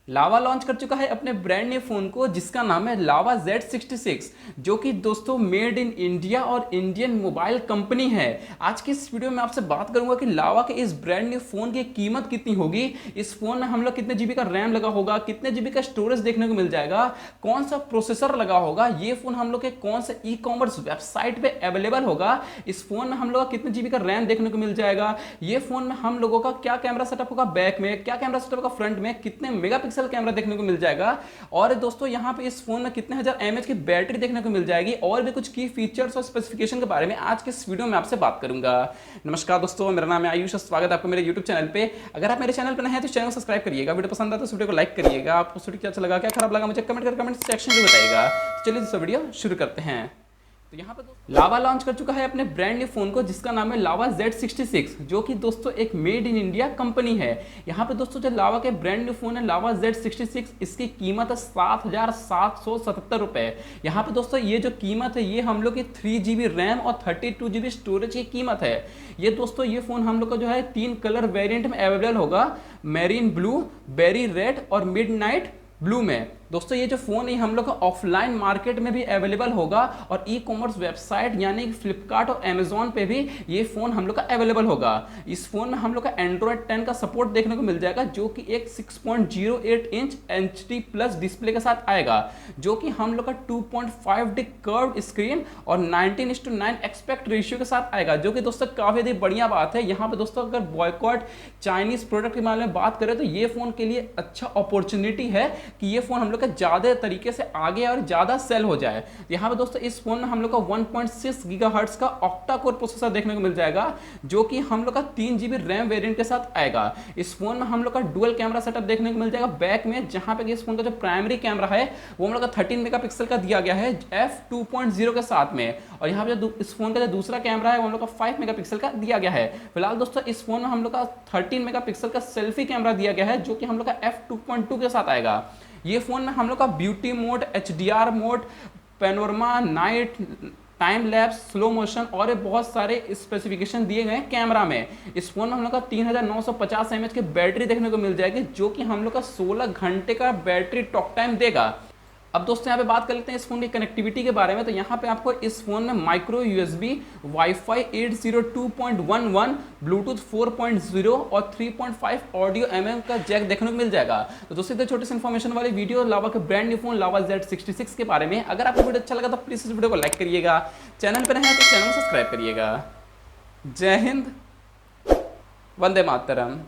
लावा launch कर चुका है अपने ब्रांड न्यू फोन को जिसका नाम है लावा Z66, जो कि दोस्तों मेड इन इंडिया और इंडियन मोबाइल कंपनी है। आज की इस वीडियो में आपसे बात करूंगा कि लावा के इस ब्रांड न्यू फोन की कीमत कितनी होगी, इस फोन में हम लोग कितने जीबी का रैम लगा होगा, कितने जीबी का स्टोरेज देखने को मिल जाएगा, कौन सा प्रोसेसर लगा होगा, ये फोन हम लोग के कौन से ई कॉमर्स वेबसाइट पे अवेलेबल होगा, इस फोन में हम लोग का कितने जीबी का रैम देखने को मिल जाएगा, ये फोन में हम लोगों का क्या कैमरा सेटअप होगा बैक में, क्या कैमरा सेटअप होगा फ्रंट में, कितने मेगापिक्सल कैमरा देखने को मिल जाएगा, और दोस्तों यहां पे इस फोन में कितने हजार एमएच की बैटरी देखने को मिल जाएगी, और भी कुछ की फीचर्स और स्पेसिफिकेशन के बारे में आज के इस वीडियो में आपसे बात करूंगा। नमस्कार दोस्तों, मेरा नाम है आयुष, स्वागत है आपका मेरे YouTube चैनल पे। अगर आप मेरे चैनल पर नए हैं तो चैनल को सब्सक्राइब करिएगा, वीडियो पसंद आता है तो वीडियो को लाइक करिएगा, आपको वीडियो क्या अच्छा लगा क्या खराब लगा मुझे कमेंट सेक्शन में बताइएगा। तो चलिए दोस्तों वीडियो शुरू करते हैं। तो यहाँ पे लावा लॉन्च कर चुका है अपने ब्रांड न्यू फोन को जिसका नाम है लावा Z66, जो कि दोस्तों एक मेड इन इंडिया कंपनी है। यहाँ पे दोस्तों जो लावा के ब्रांड न्यू फोन है लावा Z66, इसकी कीमत है 7,777 रुपए। यहाँ पे दोस्तों ये जो कीमत है ये हम लोग की 3GB रैम और 32GB स्टोरेज की कीमत है। ये दोस्तों ये फोन हम लोग का जो है 3 कलर वेरिएंट में अवेलेबल होगा, मैरीन ब्लू, बेरी रेड और मिडनाइट ब्लू में। दोस्तों ये जो फोन है हम लोग का ऑफलाइन मार्केट में भी अवेलेबल होगा और ई कॉमर्स वेबसाइट यानी फ्लिपकार्ट और अमेजोन पे भी ये फोन हम लोग का अवेलेबल होगा। इस फोन में हम लोग का एंड्रॉयड 10 का सपोर्ट देखने को मिल जाएगा, जो कि एक 6.08 इंच HD प्लस डिस्प्ले के साथ आएगा, जो कि हम लोग का 2.5D कर्व्ड स्क्रीन और 19:9 एस्पेक्ट रेशियो के साथ आएगा, जो कि दोस्तों काफी अधिक बढ़िया बात है। यहाँ पे दोस्तों अगर बॉयकॉट चाइनीज प्रोडक्ट के बारे में बात करें तो ये फोन के लिए अच्छा अपॉर्चुनिटी है कि ये फोन हम लोग का ज्यादा तरीके से आगे और ज्यादा सेल हो जाए। यहाँ पे दोस्तों इस फोन में हम लोग का 1.6 गीगाहर्ट्ज का ऑक्टा कोर प्रोसेसर देखने को मिल जाएगा, जो कि हम लोग का 3GB रैम वेरिएंट के साथ आएगा। इस फोन में हम लोग का डुअल कैमरा सेटअप देखने को मिल जाएगा बैक में, जहां पे इस फोन का जो प्राइमरी कैमरा है वो हम लोग का 13 मेगापिक्सल का दिया गया है f2.0 के साथ में, और यहाँ पे जो इस फोन का जो दूसरा कैमरा है वो हम लोग का 5 मेगापिक्सल का दिया गया है। फिलहाल दोस्तों इस फोन में हम लोग का 13 मेगापिक्सल का सेल्फी कैमरा दिया गया है, जो कि हम लोग का f2.2 के साथ आएगा। ये फोन में हम लोग का beauty mode, HDR mode, panorama, night, time lapse, slow motion और बहुत सारे स्पेसिफिकेशन दिए गए कैमरा में। इस फोन में हम लोग का 3950 mAh की बैटरी देखने को मिल जाएगी, जो कि हम लोग का 16 घंटे का बैटरी टॉक टाइम देगा। अब दोस्तों यहाँ पे बात कर लेते हैं इस फोन की कनेक्टिविटी के बारे में। तो यहाँ पे आपको इस फोन में माइक्रो USB, वाईफाई 802.11, ब्लूटूथ 4.0 और 3.5 ऑडियो का जैक देखने को मिल जाएगा। तो दोस्तों इतने छोटे से इन्फॉर्मेशन वाली वीडियो लावा के ब्रांड न्यू फोन लावा Z66 के बारे में। अगर आपको वीडियो अच्छा लगा तो प्लीज इस वीडियो को लाइक करिएगा, चैनल पर नए हैं तो चैनल को सब्सक्राइब करिएगा। जय हिंद, वंदे मातरम।